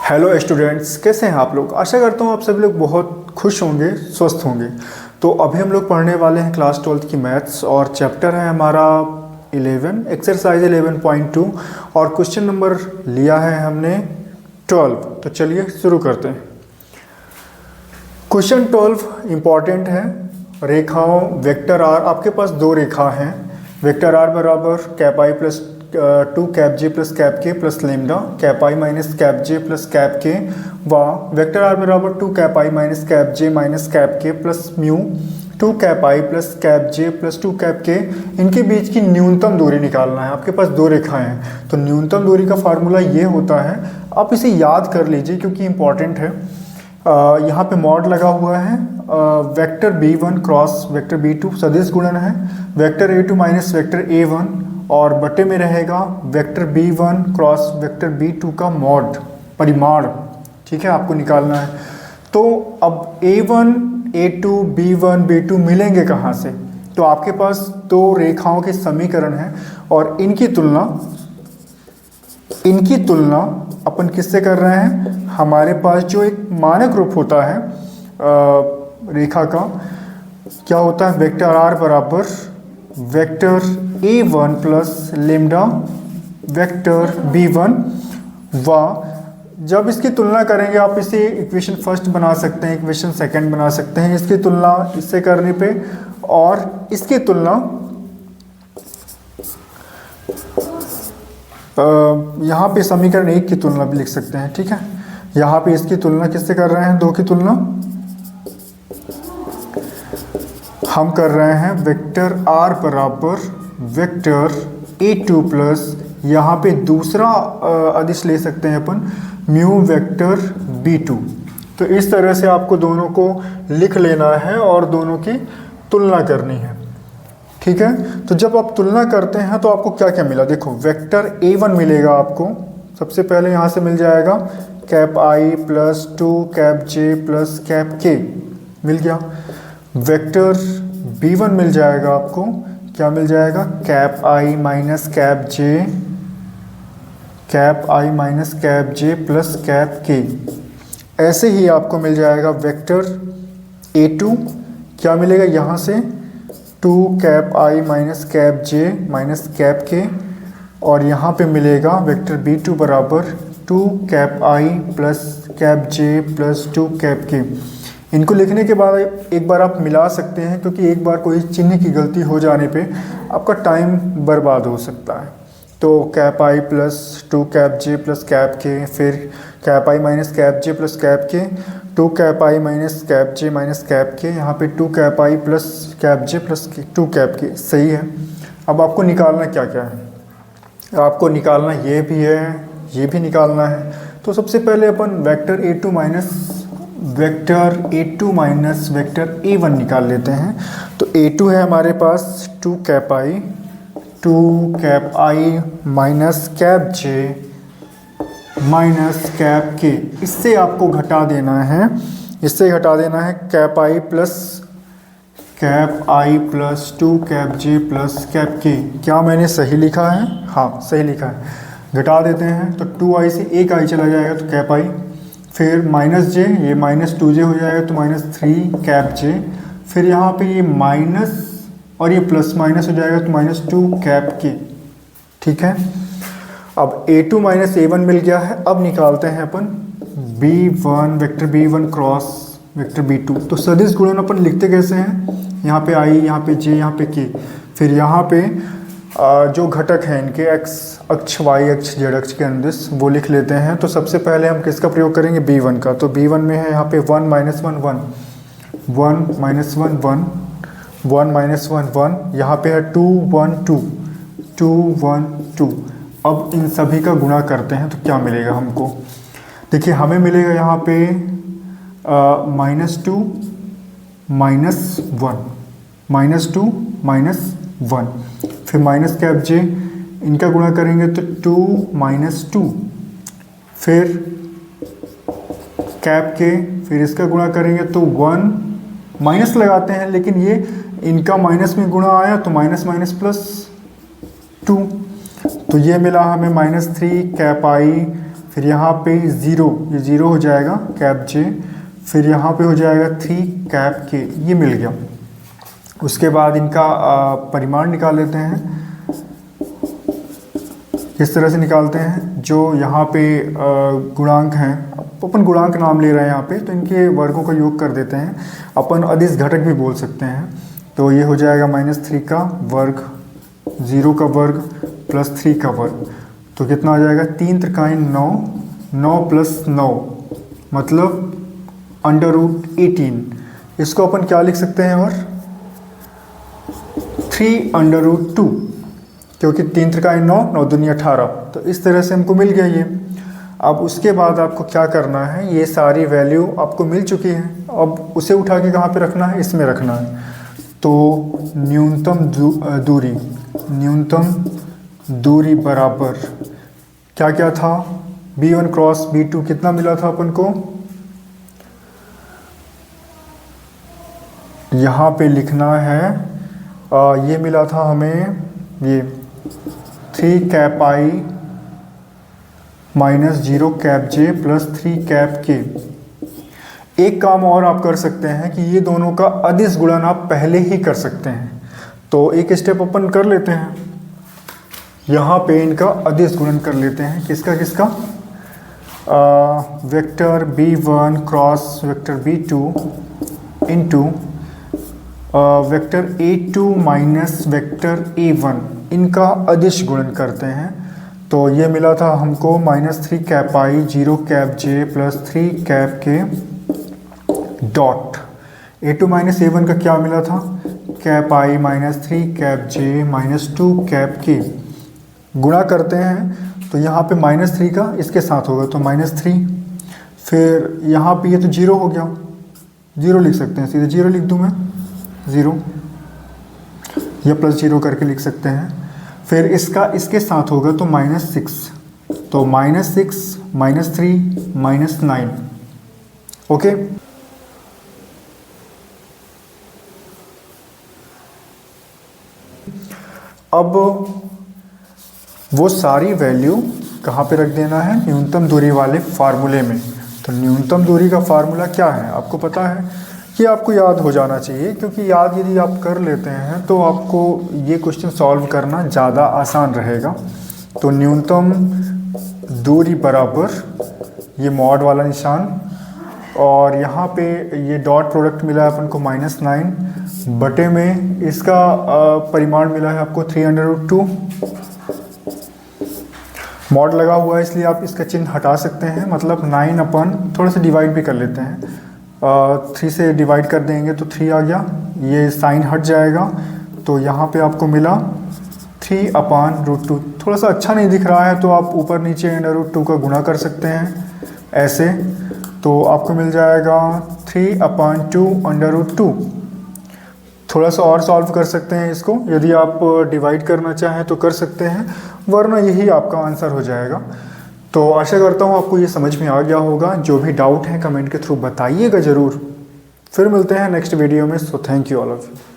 Hello students, कैसे हैं आप लोग। आशा करता हूँ आप सभी लोग बहुत खुश होंगे, स्वस्थ होंगे। तो अभी हम लोग पढ़ने वाले हैं क्लास 12 की मैथ्स और चैप्टर है हमारा 11 एक्सरसाइज 11.2 और क्वेश्चन नंबर लिया है हमने 12। तो चलिए शुरू करते हैं। क्वेश्चन 12 इम्पॉर्टेंट है। रेखाओं वेक्टर आर, आपके पास दो रेखा हैं। वेक्टर आर बराबर कैप आई प्लस 2 कैप जे प्लस कैप के प्लस लेमडा, कैप आई माइनस कैप जे प्लस कैप के, व वेक्टर आर बराबर 2 कैप आई माइनस कैप जे माइनस कैप के प्लस म्यू 2 कैप आई प्लस कैप जे प्लस 2 कैप के। इनके बीच की न्यूनतम दूरी निकालना है। आपके पास दो रेखाएं हैं तो न्यूनतम दूरी का फार्मूला ये होता है। आप इसे याद कर लीजिए क्योंकि इंपॉर्टेंट है। यहाँ पे मॉड लगा हुआ है। Vector b1 cross vector b2 सदिश गुणन है। Vector a2 minus vector a1 और बटे में रहेगा vector b1 cross vector b2 का मॉड, परिमाण। ठीक है, आपको निकालना है। तो अब a1 a2 b1 b2 मिलेंगे कहाँ से? तो आपके पास दो रेखाओं के समीकरण हैं और इनकी तुलना अपन किससे कर रहे हैं? हमारे पास जो एक मानक रूप होता है रेखा का, क्या होता है? वेक्टर आर बराबर vector a1 plus lambda vector b1। व जब इसकी तुलना करेंगे आप इसे इक्वेशन फर्स्ट बना सकते हैं, इक्वेशन सेकंड बना सकते हैं इसकी तुलना इससे करने पे, और इसकी तुलना यहाँ पे समीकरण 1 की तुलना भी लिख सकते हैं। ठीक है, यहाँ पे इसकी तुलना किससे कर रहे हैं? दो की तुलना हम कर रहे हैं वेक्टर आर बराबर वेक्टर a2 प्लस, यहाँ पे दूसरा अदिश ले सकते हैं अपन, म्यू वेक्टर b2। तो इस तरह से आपको दोनों को लिख लेना है और दोनों की तुलना करनी है। ठीक है, तो जब आप तुलना करते हैं तो आपको क्या क्या मिला? देखो, वेक्टर a1 मिलेगा आपको। सबसे पहले यहाँ से मिल जाएगा कैप आई प्लस 2 कैप जे प्लस कैप के, मिल गया। वेक्टर b1 मिल जाएगा आपको, क्या मिल जाएगा? कैप आई माइनस कैप जे, कैप आई माइनस कैप जे प्लस कैप के। ऐसे ही आपको मिल जाएगा वेक्टर a2, क्या मिलेगा यहाँ से? 2 कैप आई माइनस कैप जे माइनस कैप के, और यहाँ पे मिलेगा वेक्टर b2 बराबर 2 कैप आई प्लस कैप जे प्लस 2 कैप के। इनको लिखने के बाद एक बार आप मिला सकते हैं क्योंकि एक बार कोई चिन्ह की गलती हो जाने पे आपका टाइम बर्बाद हो सकता है। तो कैप आई प्लस 2 कैप जे प्लस कैप के, फिर कैप आई माइनस कैप जे प्लस कैप के, 2 कैप आई माइनस कैप जे माइनस कैप के, यहाँ पे 2 कैप आई प्लस कैप जे प्लस 2 कैप के। सही है। अब आपको निकालना क्या क्या है? आपको निकालना ये भी है, ये भी निकालना है। तो सबसे पहले अपन vector a2 minus vector a1 निकाल लेते हैं। तो a2 है हमारे पास 2 कैप आई माइनस कैप जे माइनस कैप के। इससे आपको घटा देना है, इससे घटा देना है कैप आई प्लस 2 कैप जे प्लस कैप के। क्या मैंने सही लिखा है? हाँ, सही लिखा है। घटा देते हैं तो 2i से एक i चला जाएगा तो कैप आई, फिर माइनस जे, ये माइनस 2j हो जाएगा तो माइनस 3 कैप जे, फिर यहाँ पे ये माइनस और ये प्लस माइनस हो जाएगा तो माइनस 2 कैप के। ठीक है, अब a2 माइनस a1 मिल गया है। अब निकालते हैं अपन b1 vector b1 cross vector b2। तो सदिश गुणन अपन लिखते कैसे हैं? यहाँ पे i, यहाँ पे j, यहाँ पे k, फिर यहाँ पे जो घटक हैं इनके x अक्ष, y अक्ष, z अक्ष के अनुदिश वो लिख लेते हैं। तो सबसे पहले हम किसका प्रयोग करेंगे? b1 का। तो b1 में है यहाँ पे 1 माइनस 1 1, 1 माइनस 1 1, 1 माइनस 1 1, यहाँ पे है 2 1 2, 2 1 2। अब इन सभी का गुणा करते हैं तो क्या मिलेगा हमको? देखिए, हमें मिलेगा यहाँ पे -2 -1, -2 -1, फिर माइनस कैप जे, इनका गुणा करेंगे तो 2 -2, फिर कैप के, फिर इसका गुणा करेंगे तो 1, माइनस लगाते हैं लेकिन ये इनका माइनस में गुणा आया तो माइनस माइनस प्लस 2, तो ये मिला हमें -3 कैप आई, फिर यहाँ पे ज़ीरो, ये ज़ीरो हो जाएगा कैप जे, फिर यहाँ पे हो जाएगा 3 कैप के, ये मिल गया। उसके बाद इनका परिमाण निकाल लेते हैं। किस तरह से निकालते हैं, जो यहाँ पे गुणांक हैं, अपन गुणांक नाम ले रहे हैं यहाँ पे, तो इनके वर्गों का योग कर देते हैं, अपन अदिश घटक भी बोल सकते हैं। तो ये हो जाएगा -3 का वर्ग, 0 का वर्ग प्लस 3 का वर्ग, तो कितना आ जाएगा 3 त्रिकाई 9, 9 प्लस 9 मतलब √18। इसको अपन क्या लिख सकते हैं, और 3√2, क्योंकि 3 त्रिकाई 9, 9 दूनी 18, तो इस तरह से हमको मिल गया ये। अब उसके बाद आपको क्या करना है, ये सारी वैल्यू आपको मिल चुकी है, अब उसे उठा के कहाँ पे रखना है, इसमें रखना है। तो न्यूनतम दूरी बराबर क्या क्या था, B1 क्रॉस B2 कितना मिला था अपन को, यहाँ पे लिखना है, ये मिला था हमें ये 3 कैप आई -0 कैप जे प्लस 3 कैप के। एक काम और आप कर सकते हैं कि ये दोनों का अदिश गुणन आप पहले ही कर सकते हैं। तो एक स्टेप अपन कर लेते हैं, यहाँ पे इनका अदिश गुणन कर लेते हैं। किसका किसका, vector B1 cross vector B2 into vector A2 minus vector A1, इनका अदिश गुणन करते हैं। तो ये मिला था हमको -3 कैप आई 0 कैप जे प्लस 3 कैप के डॉट A2 माइनस A1 का क्या मिला था, कैप आई -3 कैप जे -2 कैप के, गुणा करते हैं। तो यहाँ पे -3 का इसके साथ होगा तो -3, फिर यहाँ पे ये तो 0 हो गया, 0 लिख सकते हैं, सीधे 0 लिख दूँ मैं, 0 या +0 करके लिख सकते हैं। फिर इसका इसके साथ होगा तो -6, तो -6 -3 -9, ओके। अब वो सारी वैल्यू कहाँ पे रख देना है, न्यूनतम दूरी वाले फार्मूले में। तो न्यूनतम दूरी का फार्मूला क्या है आपको पता है, ये आपको याद हो जाना चाहिए, क्योंकि याद यदि आप कर लेते हैं तो आपको ये क्वेश्चन सॉल्व करना ज़्यादा आसान रहेगा। तो न्यूनतम दूरी बराबर ये मॉड वाला निशान, और यहाँ पे ये डॉट प्रोडक्ट मिला है अपन को -9 बटे में इसका परिमाण मिला है आपको 3√2। मॉड लगा हुआ है इसलिए आप इसका चिन्ह हटा सकते हैं, मतलब 9 अपन थोड़ा सा डिवाइड भी कर लेते हैं, 3 से डिवाइड कर देंगे तो 3 आ गया, ये साइन हट जाएगा। तो यहाँ पे आपको मिला 3/√2। थोड़ा सा अच्छा नहीं दिख रहा है तो आप ऊपर नीचे √2 का गुणा कर सकते हैं ऐसे, तो आपको मिल जाएगा 3/2√2। थोड़ा सा और सॉल्व कर सकते हैं इसको, यदि आप डिवाइड करना चाहें तो कर सकते हैं, वरना यही आपका आंसर हो जाएगा। तो आशा करता हूँ आपको ये समझ में आ गया होगा। जो भी डाउट है कमेंट के थ्रू बताइएगा ज़रूर। फिर मिलते हैं नेक्स्ट वीडियो में। So thank you all of you.